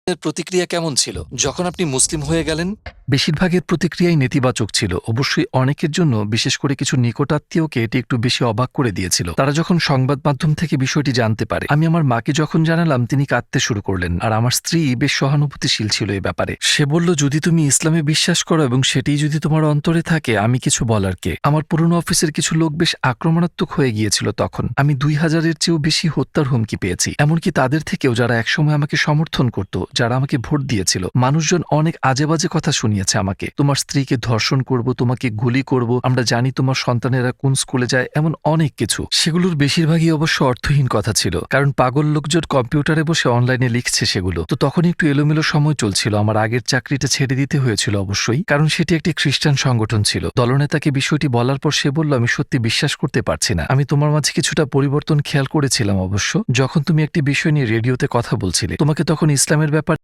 এর প্রতিক্রিয়া কেমন ছিল যখন আপনি মুসলিম হয়ে গেলেন? বেশিরভাগের প্রতিক্রিয়াই নেতিবাচক ছিল। অবশ্যই অনেকের জন্য, বিশেষ করে কিছু নিকটাত্মীয়কে এটি একটু বেশি অবাক করে দিয়েছিল। তারা যখন সংবাদ মাধ্যম থেকে বিষয়টি জানতে পারে, আমি আমার মাকে যখন জানালাম, তিনি কাঁদতে শুরু করলেন। আর আমার স্ত্রী বেশ সহানুভূতিশীল ছিল এই ব্যাপারে। সে বলল, যদি তুমি ইসলামে বিশ্বাস করো এবং সেটিই যদি তোমার অন্তরে থাকে, আমি কিছু বলার কে। আমার পুরনো অফিসের কিছু লোক বেশ আক্রমণাত্মক হয়ে গিয়েছিল তখন। আমি 2000-এর চেয়েও বেশি হত্যার হুমকি পেয়েছি, এমনকি তাদের থেকেও যারা একসময় আমাকে সমর্থন করত, যারা আমাকে ভোট দিয়েছিল। মানুষজন অনেক আজে বাজে কথা শুনিয়েছে আমাকে। তোমার স্ত্রীকে ধর্ষণ করব, তোমাকে গুলি করব, আমরা জানি তোমার সন্তানেরা কোন স্কুলে যায়, এমন অনেক কিছু। সেগুলোর বেশিরভাগই অবশ্য অর্থহীন কথা ছিল, কারণ পাগল লোকজন কম্পিউটারে বসে অনলাইনে লিখছে সেগুলো। তো তখন একটু এলোমেলো সময় চলছিল। আমার আগের চাকরিটা ছেড়ে দিতে হয়েছিল অবশ্যই, কারণ সেটি একটি খ্রিস্টান সংগঠন ছিল। দলনেতাকে বিষয়টি বলার পর সে বলল, আমি সত্যি বিশ্বাস করতে পারছি না। আমি তোমার মাঝে কিছুটা পরিবর্তন খেয়াল করেছিলাম অবশ্য, যখন তুমি একটি বিষয় নিয়ে রেডিওতে কথা বলছিলে। তোমাকে তখন ইসলামের ব্যাপারে